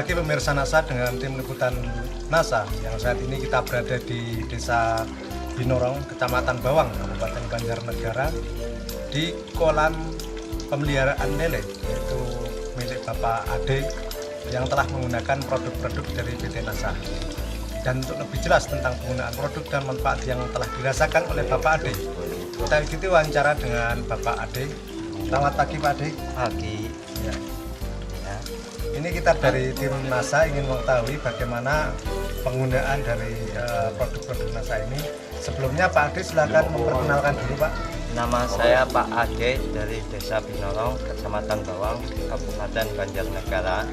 pagi pemirsa NASA dengan tim liputan NASA yang saat ini kita berada di Desa Binorong, Kecamatan Bawang, Kabupaten Banjarnegara di kolam pemeliharaan lele yaitu milik Bapak Ade yang telah menggunakan produk-produk dari PT NASA. Dan untuk lebih jelas tentang penggunaan produk dan manfaat yang telah dirasakan oleh Bapak Ade, kita ikuti wawancara dengan Bapak Ade. Selamat pagi Pak Ade. Pagi. Ya. Ini kita dari tim NASA ingin mengetahui bagaimana penggunaan dari produk-produk NASA ini. Sebelumnya Pak Ade silakan memperkenalkan diri Pak. Nama saya Pak Ade dari Desa Binorong, Kecamatan Bawang, Kabupaten Banjarnegara.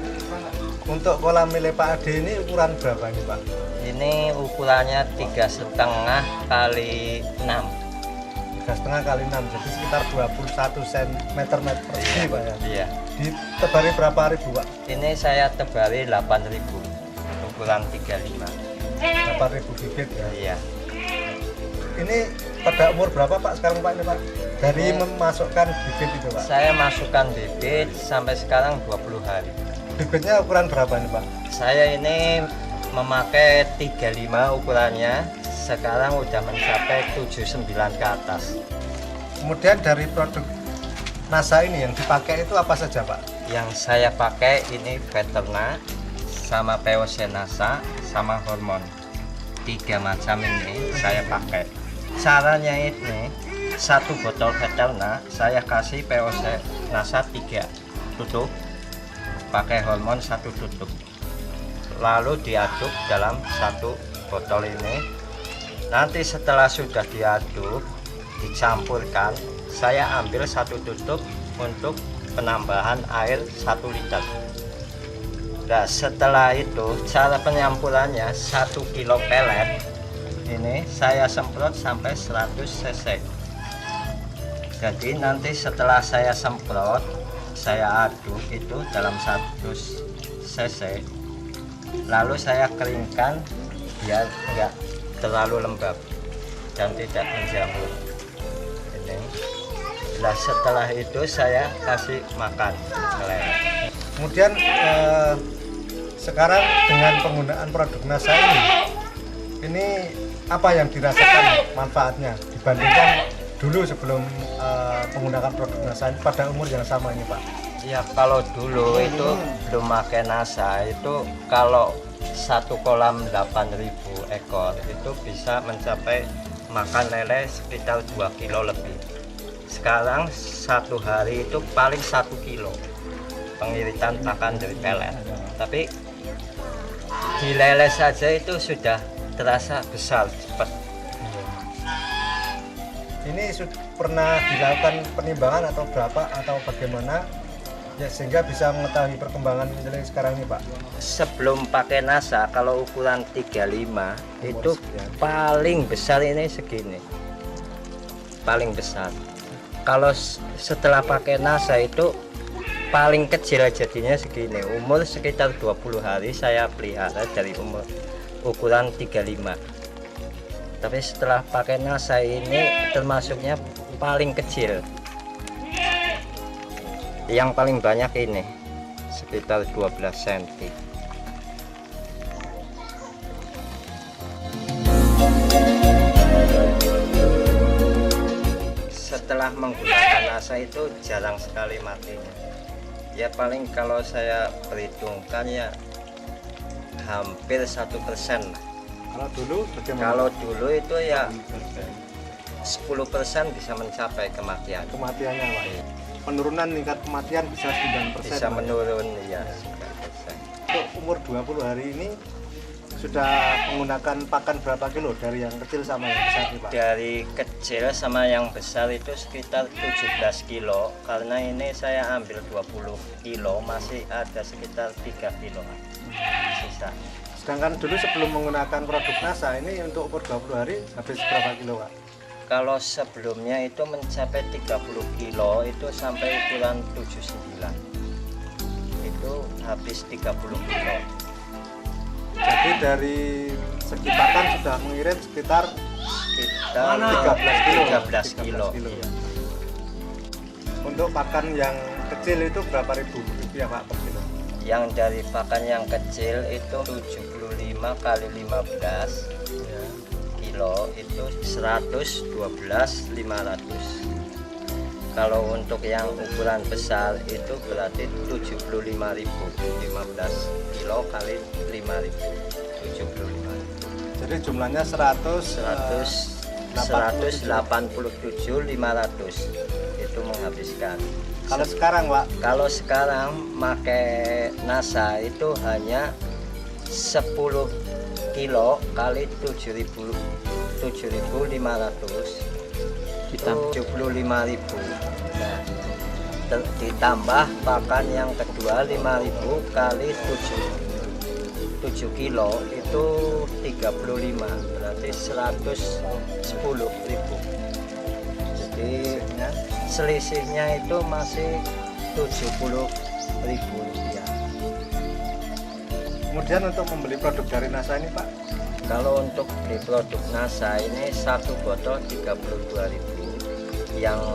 Untuk kolam milik Pak Ade ini ukuran berapa ini Pak? Ini ukurannya 3,5 kali 6. 3,5 kali 6, jadi sekitar 21 cm persegi Pak ya. Iya. Ditebari berapa ribu Pak? Ini saya tebari 8.000, ukuran 35. 8.000 bibit ya. Iya. Ini pada umur berapa Pak sekarang Pak ini Pak? Dari memasukkan bibit itu Pak? Saya masukkan bibit sampai sekarang 20 hari. Bibitnya ukuran berapa nih Pak? Saya ini memakai 35 ukurannya, sekarang udah mencapai 79 ke atas. Kemudian dari produk NASA ini yang dipakai itu apa saja Pak? Yang saya pakai ini Veterna sama POC NASA sama hormon. 3 macam ini saya pakai. Caranya ini satu botol Veterna saya kasih POC NASA 3 tutup, pakai hormon 1 tutup, lalu diaduk dalam satu botol ini. Nanti setelah sudah diaduk dicampurkan, saya ambil 1 tutup untuk penambahan air 1 liter. Nah, setelah itu cara penyampurannya 1 kilo pelet ini saya semprot sampai 100 cc. Jadi nanti setelah saya semprot, saya aduk itu dalam 100 cc, lalu saya keringkan biar enggak terlalu lembab dan tidak menjamur ini. Nah, setelah itu saya kasih makan lele. Kemudian sekarang dengan penggunaan produk NASA ini apa yang dirasakan manfaatnya dibandingkan dulu sebelum menggunakan produk NASA ini pada umur yang sama ini Pak? Ya, kalau dulu itu belum pakai NASA itu kalau satu kolam 8.000 ekor itu bisa mencapai makan lele sekitar 2 kilo lebih. Sekarang satu hari itu paling 1 kilo pengiritan pakan dari pelet. Tapi di lele saja itu sudah terasa besar cepat. Ini pernah dilakukan penimbangan atau berapa atau bagaimana ya sehingga bisa mengetahui perkembangan lele sekarang ini Pak? Sebelum pakai NASA kalau ukuran 35 itu paling besar ini segini, paling besar. Kalau setelah pakai NASA itu paling kecil jadinya segini. Umur sekitar 20 hari saya pelihara dari umur ukuran 35. Tapi setelah pakai NASA ini termasuknya paling kecil. Yang paling banyak ini sekitar 12 cm. Setelah menggunakan NASA itu jarang sekali matinya. Ya paling kalau saya perhitungkan ya hampir 1% lah. Kalau dulu bagaimana? Kalau dulu itu ya 10% bisa mencapai kematian. Kematiannya Pak? Penurunan tingkat kematian bisa 9%. Bisa menurun ya 9%. Untuk umur 20 hari ini sudah menggunakan pakan berapa kilo dari yang kecil sama yang besar nih Pak? Dari kecil sama yang besar itu sekitar 17 kilo, karena ini saya ambil 20 kilo masih ada sekitar 3 kilo sisa. Sedangkan dulu sebelum menggunakan produk NASA ini untuk umur 20 hari habis berapa kilo Pak? Kalau sebelumnya itu mencapai 30 kilo itu sampai ukuran 79 itu habis 30 kilo. Jadi dari segi pakan sudah mengirim sekitar 13 kilo. Iya. Untuk pakan yang kecil itu berapa ribu rupiah Pak per kilo? Yang dari pakan yang kecil itu 75 kali 15 kilo itu 112.500. Kalau untuk yang ukuran besar itu berarti 75.000, 15 kilo kali 5.000, 75.000. Jadi jumlahnya 187.500 itu menghabiskan. Kalau sekarang Pak? Kalau sekarang pakai NASA itu hanya 10 kilo kali 7.500 75.000. Nah, ditambah pakan yang kedua 5.000 kali 7 kilo itu 35, berarti 110.000. Jadi selisihnya itu masih 70.000 rupiah. Kemudian untuk membeli produk dari NASA ini Pak? Kalau untuk di produk NASA ini satu botol 32.000. Yang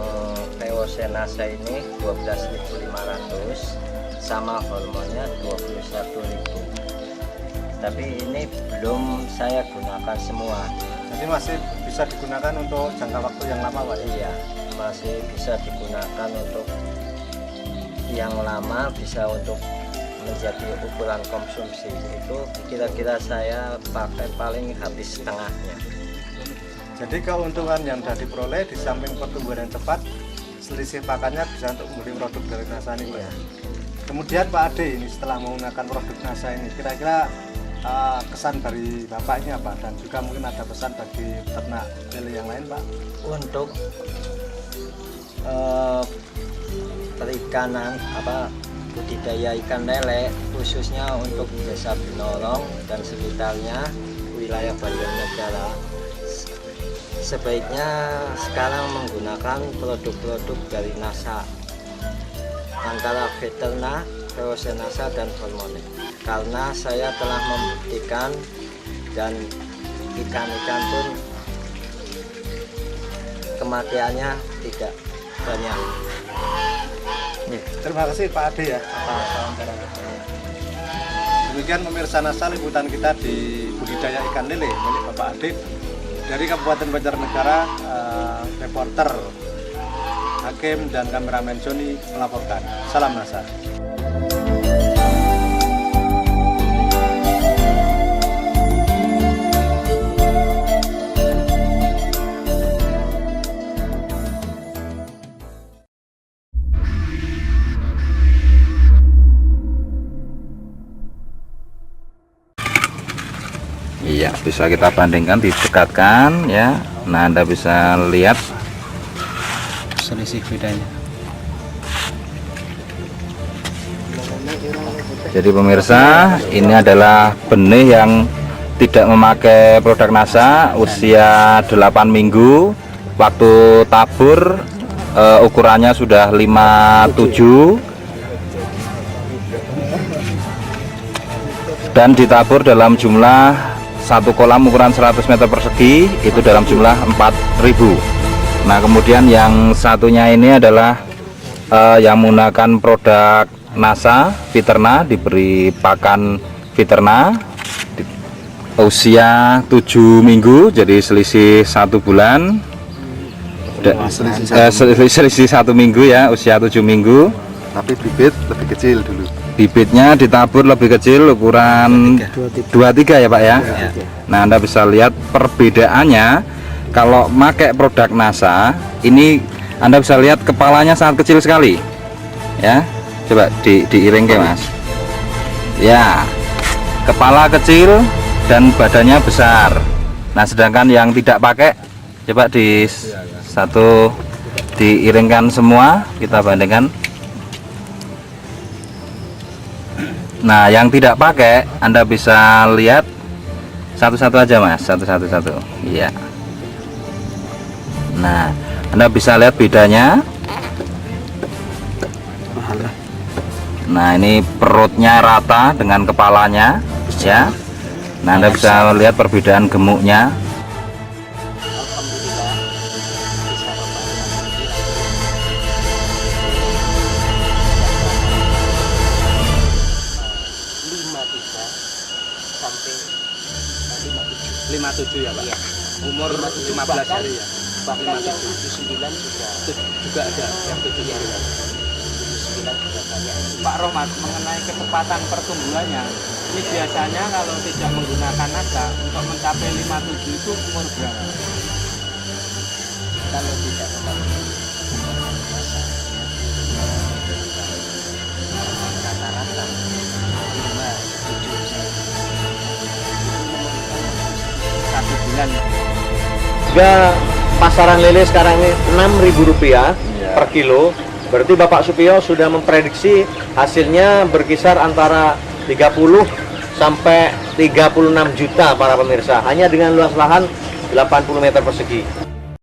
POC NASA ini 12.500 sama hormonnya 21.000. Tapi ini belum saya gunakan semua. Jadi masih bisa digunakan untuk jangka waktu yang lama Pak? Iya, masih bisa digunakan untuk yang lama, bisa untuk menjadi ukuran konsumsi. Itu kira-kira saya pakai paling habis setengahnya. Jadi keuntungan yang sudah diperoleh di samping pertumbuhan yang cepat, selisih pakannya bisa untuk membeli produk dari NASA ini Pak. Ya. Kemudian Pak Ade ini setelah menggunakan produk NASA ini, kira-kira kesan dari Bapak ini apa? Dan juga mungkin ada pesan bagi peternak lele yang lain Pak? Untuk perikanan budidaya ikan lele khususnya untuk Desa Binorong dan sekitarnya wilayah Banjarnegara, sebaiknya sekarang menggunakan produk-produk dari NASA antara Veterna, POC NASA dan Hormone, karena saya telah membuktikan dan ikan-ikan pun kematiannya tidak banyak. Terima kasih Pak Ade ya atas wawancaranya. Demikian pemirsa NASA, liputan kita di budidaya ikan lele milik Bapak Ade dari Kabupaten Banjarnegara. Reporter Hakim dan kameramen Joni melaporkan. Salam NASA. Iya, bisa kita bandingkan, didekatkan ya. Nah, Anda bisa lihat Selisih bedanya. Jadi pemirsa, ini adalah benih yang tidak memakai produk NASA, usia 8 minggu. Waktu tabur ukurannya sudah 57 dan ditabur dalam jumlah satu kolam ukuran 100 meter persegi, itu dalam jumlah 4.000. Nah, kemudian yang satunya ini adalah yang menggunakan produk NASA Veterna, diberi pakan Veterna usia 7 minggu, jadi selisih 1 bulan. Selisih 1 minggu ya, usia 7 minggu. Tapi bibit lebih kecil dulu. Bibitnya ditabur lebih kecil, ukuran 23 ya Pak ya. Nah, Anda bisa lihat perbedaannya. Kalau pakai produk NASA ini, Anda bisa lihat kepalanya sangat kecil sekali ya. Coba diiring ke Mas ya, kepala kecil dan badannya besar. Nah, sedangkan yang tidak pakai, coba diiringkan semua, kita bandingkan. Nah, yang tidak pakai Anda bisa lihat satu-satu aja Mas, satu-satu. Iya. Nah, Anda bisa lihat bedanya. Nah, ini perutnya rata dengan kepalanya ya. Nah, Anda bisa lihat perbedaan gemuknya. 57 ya Pak? Iya. Umur 15 hari ya? Bahkan yang 79 juga ada yang 7 hari ya? 79 juga banyak. Pak Rohmat, mengenai kecepatan pertumbuhannya, ini biasanya kalau tidak menggunakan nasa untuk mencapai 57 itu umur berapa? Kalau tidak memakai rata-rata 1 bulan. Harga pasaran lele sekarang ini Rp6.000 per kilo. Berarti Bapak Supiyo sudah memprediksi hasilnya berkisar antara 30 sampai 36 juta para pemirsa. Hanya dengan luas lahan 80 meter persegi.